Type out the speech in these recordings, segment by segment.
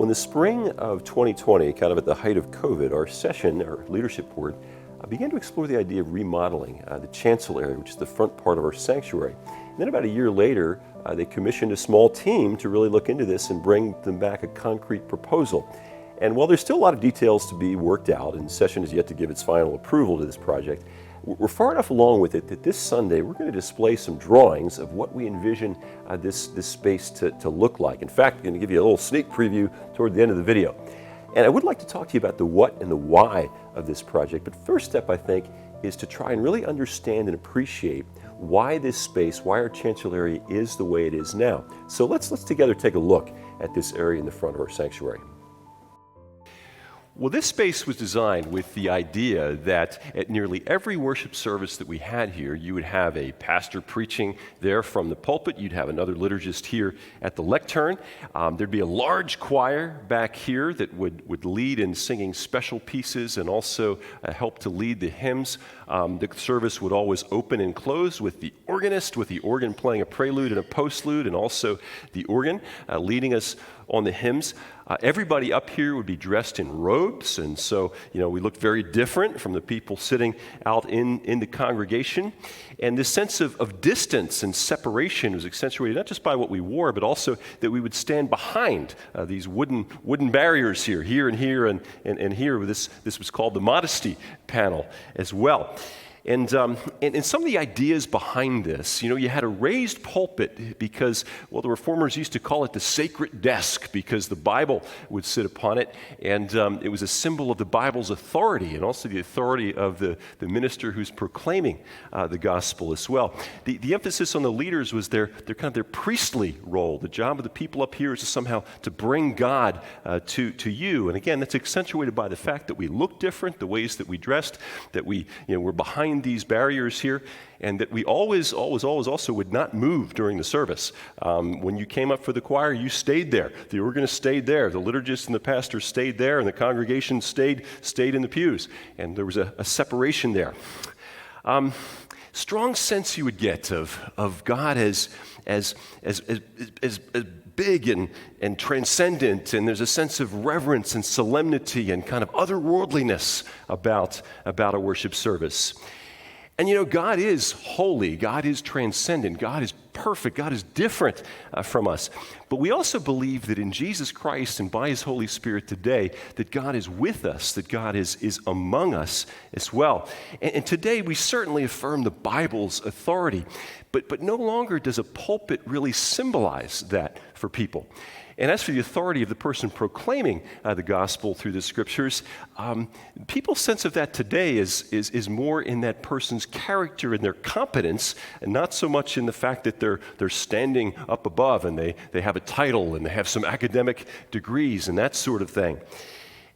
Well, in the spring of 2020, kind of at the height of COVID, our leadership board, began to explore the idea of remodeling the chancel area, which is the front part of our sanctuary. And then about a year later, they commissioned a small team to really look into this and bring them back a concrete proposal. And while there's still a lot of details to be worked out, and Session is yet to give its final approval to this project, we're far enough along with it that this Sunday we're going to display some drawings of what we envision this space to look like. In fact, I'm going to give you a little sneak preview toward the end of the video. And I would like to talk to you about the what and the why of this project. But first step, I think, is to try and really understand and appreciate why this space, why our chancel area is the way it is now. So let's together take a look at this area in the front of our sanctuary. Well, this space was designed with the idea that at nearly every worship service that we had here, you would have a pastor preaching there from the pulpit. You'd have another liturgist here at the lectern. There'd be a large choir back here that would lead in singing special pieces and also help to lead the hymns. The service would always open and close with the organist, with the organ playing a prelude and a postlude, and also the organ leading us on the hymns. Everybody up here would be dressed in robes, and so, we looked very different from the people sitting out in the congregation. And this sense of distance and separation was accentuated not just by what we wore, but also that we would stand behind these wooden barriers here and here. This was called the modesty panel as well. And some of the ideas behind this, you had a raised pulpit because, the reformers used to call it the sacred desk because the Bible would sit upon it, and it was a symbol of the Bible's authority and also the authority of the minister who's proclaiming the gospel as well. The emphasis on the leaders was their priestly role. The job of the people up here is to somehow to bring God to you. And again, that's accentuated by the fact that we look different, the ways that we dressed, that we're behind these barriers here, and that we always also would not move during the service. When you came up for the choir, you stayed there. The organist stayed there. The liturgist and the pastor stayed there, and the congregation stayed in the pews. And there was a separation there. Strong sense you would get of God as big and transcendent, and there's a sense of reverence and solemnity and kind of otherworldliness about a worship service. And God is holy, God is transcendent, God is perfect, God is different from us. But we also believe that in Jesus Christ and by His Holy Spirit today, that God is with us, that God is among us as well. And today we certainly affirm the Bible's authority, but no longer does a pulpit really symbolize that for people. And as for the authority of the person proclaiming the gospel through the scriptures, people's sense of that today is more in that person's character and their competence, and not so much in the fact that they're standing up above and they have a title and they have some academic degrees and that sort of thing.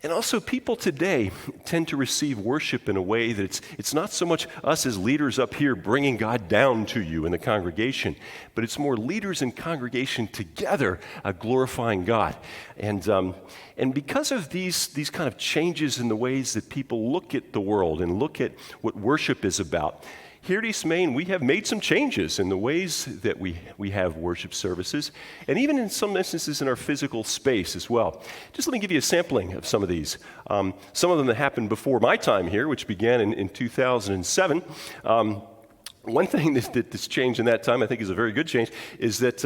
And also, people today tend to receive worship in a way that it's not so much us as leaders up here bringing God down to you in the congregation, but it's more leaders and congregation together glorifying God. And because of these kind of changes in the ways that people look at the world and look at what worship is about, here at East Main, we have made some changes in the ways that we have worship services, and even in some instances in our physical space as well. Just let me give you a sampling of some of these. Some of them that happened before my time here, which began in 2007. One thing that's changed in that time, I think is a very good change, is that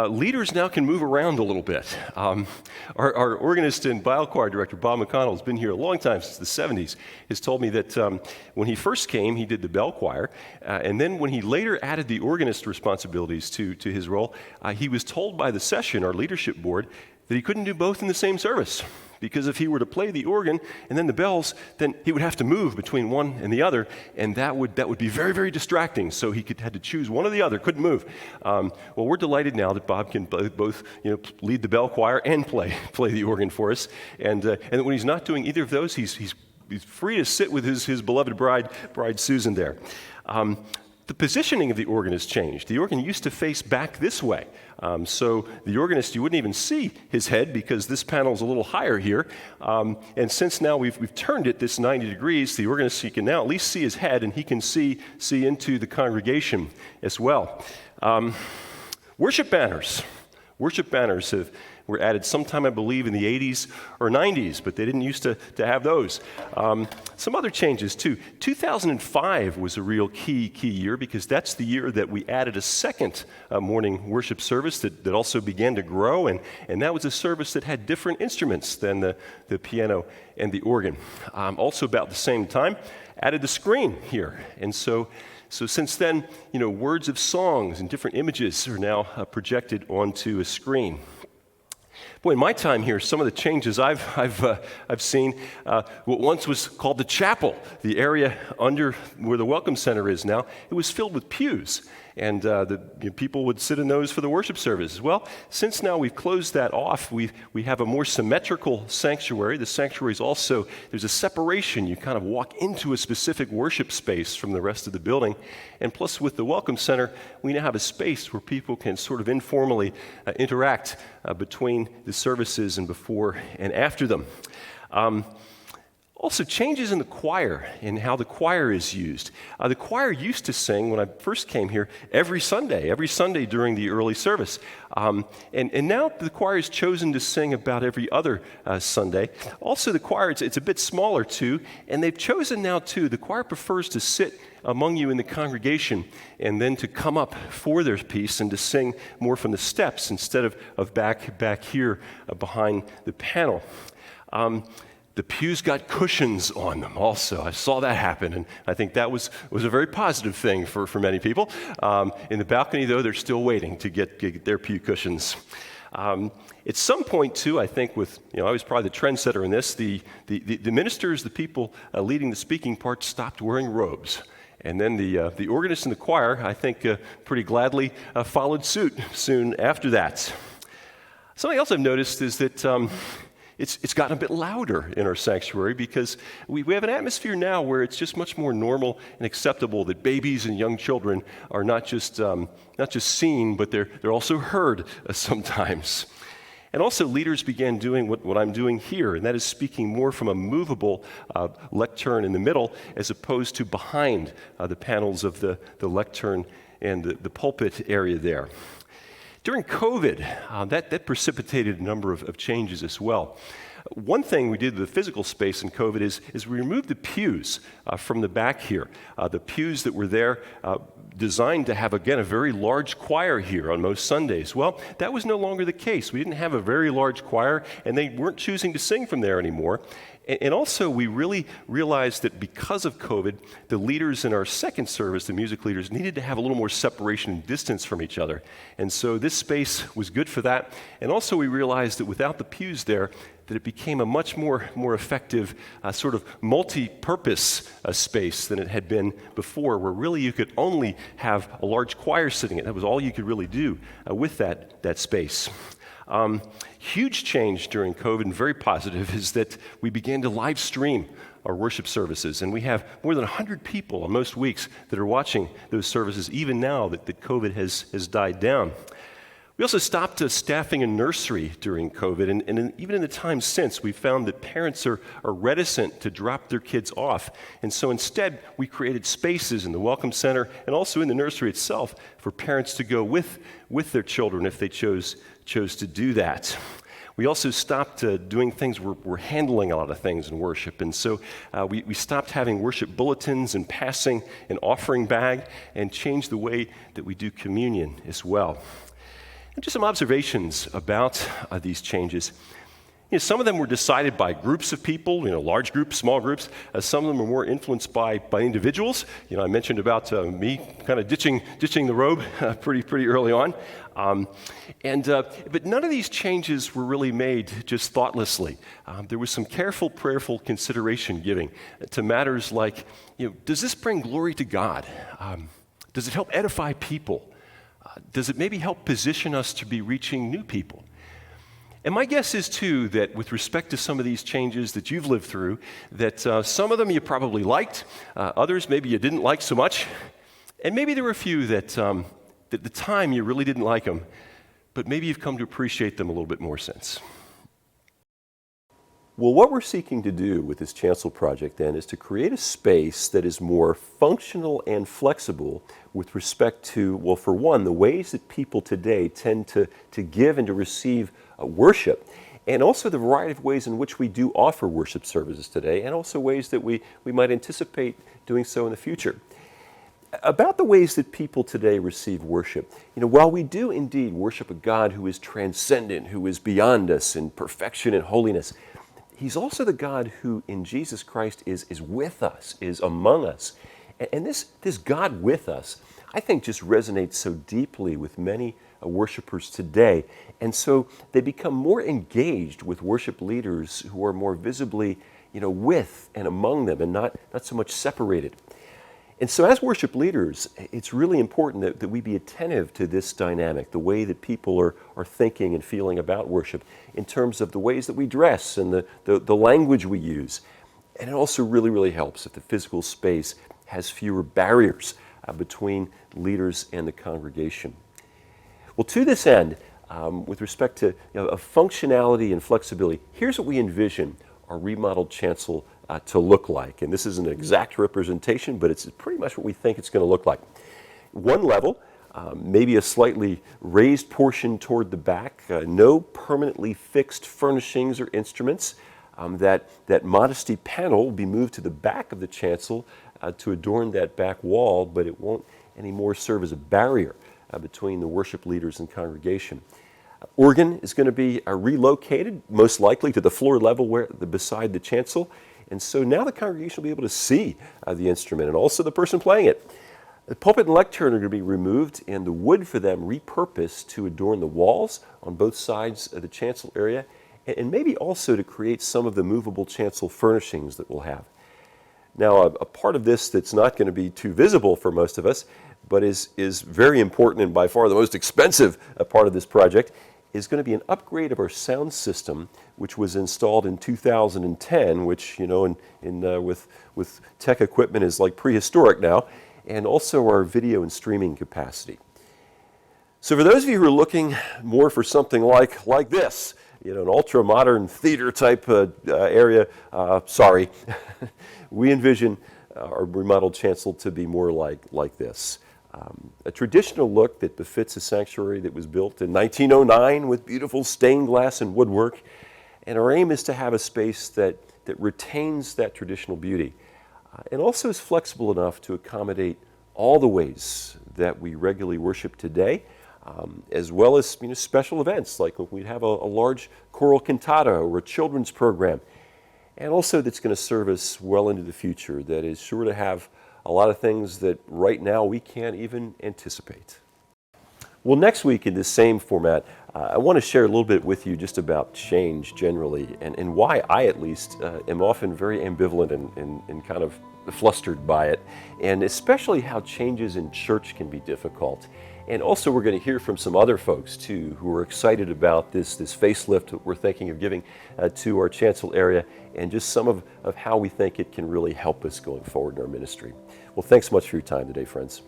leaders now can move around a little bit. Our organist and bio choir director, Bob McConnell, has been here a long time, since the 70s, has told me that when he first came, he did the bell choir, and then when he later added the organist responsibilities to his role, he was told by the session, our leadership board, that he couldn't do both in the same service. Because if he were to play the organ and then the bells, then he would have to move between one and the other, and that would be very, very distracting. So he had to choose one or the other, couldn't move. Well, we're delighted now that Bob can both lead the bell choir and play the organ for us. And when he's not doing either of those, he's free to sit with his beloved bride Susan there. The positioning of the organ has changed. The organ used to face back this way. So the organist, you wouldn't even see his head because this panel is a little higher here. And since now we've turned it this 90 degrees, the organist, he can now at least see his head, and he can see into the congregation as well. Worship banners. Worship banners were added sometime, I believe, in the 80s or 90s, but they didn't used to have those. Some other changes, too. 2005 was a real key year because that's the year that we added a second morning worship service that also began to grow, and that was a service that had different instruments than the piano and the organ. Also about the same time, added the screen here, and so since then, words of songs and different images are now projected onto a screen. Boy, in my time here, some of the changes I've seen, what once was called the chapel, the area under where the Welcome Center is now, it was filled with pews, and people would sit in those for the worship service. Well, since now we've closed that off, we have a more symmetrical sanctuary. The sanctuary is also, there's a separation. You kind of walk into a specific worship space from the rest of the building. And plus, with the Welcome Center, we now have a space where people can sort of informally interact between the services and before and after them. Also, changes in the choir and how the choir is used. The choir used to sing, when I first came here, every Sunday during the early service. And now the choir has chosen to sing about every other Sunday. Also, the choir, it's a bit smaller too, and they've chosen now too, the choir prefers to sit among you in the congregation and then to come up for their piece and to sing more from the steps instead of back here behind the panel. The pews got cushions on them also. I saw that happen, and I think that was a very positive thing for many people. In the balcony, though, they're still waiting to get their pew cushions. At some point, too, I think I was probably the trendsetter in this, the ministers, the people leading the speaking part, stopped wearing robes. And then the organist and the choir, I think, pretty gladly followed suit soon after that. Something else I've noticed is that it's gotten a bit louder in our sanctuary because we have an atmosphere now where it's just much more normal and acceptable that babies and young children are not just seen, but they're also heard sometimes. And also leaders began doing what I'm doing here, and that is speaking more from a movable lectern in the middle as opposed to behind the panels of the lectern and the pulpit area there. During COVID, that precipitated a number of changes as well. One thing we did with the physical space in COVID is we removed the pews from the back here. The pews that were there designed to have, again, a very large choir here on most Sundays. Well, that was no longer the case. We didn't have a very large choir, and they weren't choosing to sing from there anymore. And also, we really realized that because of COVID, the leaders in our second service, the music leaders, needed to have a little more separation and distance from each other. And so this space was good for that. And also, we realized that without the pews there, that it became a much more effective sort of multi-purpose space than it had been before, where really you could only have a large choir sitting in it. That was all you could really do with that space. Huge change during COVID, and very positive, is that we began to live stream our worship services, and we have more than 100 people on most weeks that are watching those services, even now that COVID has died down. We also stopped staffing a nursery during COVID, and even in the time since, we found that parents are reticent to drop their kids off. And so instead, we created spaces in the Welcome Center and also in the nursery itself for parents to go with their children if they chose to do that. We also stopped doing things, we're handling a lot of things in worship, and so we stopped having worship bulletins and passing an offering bag and changed the way that we do communion as well. And just some observations about these changes. Some of them were decided by groups of people, large groups, small groups. Some of them were more influenced by individuals. I mentioned about me kind of ditching the robe pretty early on. But none of these changes were really made just thoughtlessly. There was some careful, prayerful consideration giving to matters like, does this bring glory to God? Does it help edify people? Does it maybe help position us to be reaching new people? And my guess is, too, that with respect to some of these changes that you've lived through, that some of them you probably liked, others maybe you didn't like so much, and maybe there were a few that at the time you really didn't like them, but maybe you've come to appreciate them a little bit more since. Well, what we're seeking to do with this Chancel project then is to create a space that is more functional and flexible with respect to, well, for one, the ways that people today tend to give and to receive worship, and also the variety of ways in which we do offer worship services today, and also ways that we might anticipate doing so in the future. About the ways that people today receive worship, while we do indeed worship a God who is transcendent, who is beyond us in perfection and holiness, He's also the God who in Jesus Christ is with us, is among us. And this God with us, I think, just resonates so deeply with many worshipers today. And so they become more engaged with worship leaders who are more visibly, with and among them and not so much separated. And so as worship leaders, it's really important that we be attentive to this dynamic, the way that people are thinking and feeling about worship in terms of the ways that we dress and the language we use. And it also really, really helps if the physical space has fewer barriers between leaders and the congregation. Well, to this end, with respect to of functionality and flexibility, here's what we envision our remodeled chancel to look like. And this isn't an exact representation, but it's pretty much what we think it's going to look like. One level, maybe a slightly raised portion toward the back, no permanently fixed furnishings or instruments. That modesty panel will be moved to the back of the chancel to adorn that back wall, but it won't anymore serve as a barrier between the worship leaders and congregation. Organ is going to be relocated, most likely to the floor level beside the chancel. And so now the congregation will be able to see the instrument and also the person playing it. The pulpit and lectern are going to be removed and the wood for them repurposed to adorn the walls on both sides of the chancel area, and maybe also to create some of the movable chancel furnishings that we'll have. Now, a part of this that's not going to be too visible for most of us, but is very important and by far the most expensive part of this project, is going to be an upgrade of our sound system, which was installed in 2010, which, with tech equipment is like prehistoric now, and also our video and streaming capacity. So for those of you who are looking more for something like this, an ultra-modern theater type area, sorry, we envision our remodeled chancel to be more like this. A traditional look that befits a sanctuary that was built in 1909 with beautiful stained glass and woodwork. And our aim is to have a space that retains that traditional beauty and also is flexible enough to accommodate all the ways that we regularly worship today, as well as special events like we'd have a large choral cantata or a children's program, and also that's going to serve us well into the future, that is sure to have a lot of things that right now we can't even anticipate. Well, next week in this same format, I want to share a little bit with you just about change generally and why I, at least, am often very ambivalent and kind of flustered by it, and especially how changes in church can be difficult. And also we're going to hear from some other folks too who are excited about this facelift that we're thinking of giving to our chancel area, and just some of how we think it can really help us going forward in our ministry. Well, thanks so much for your time today, friends.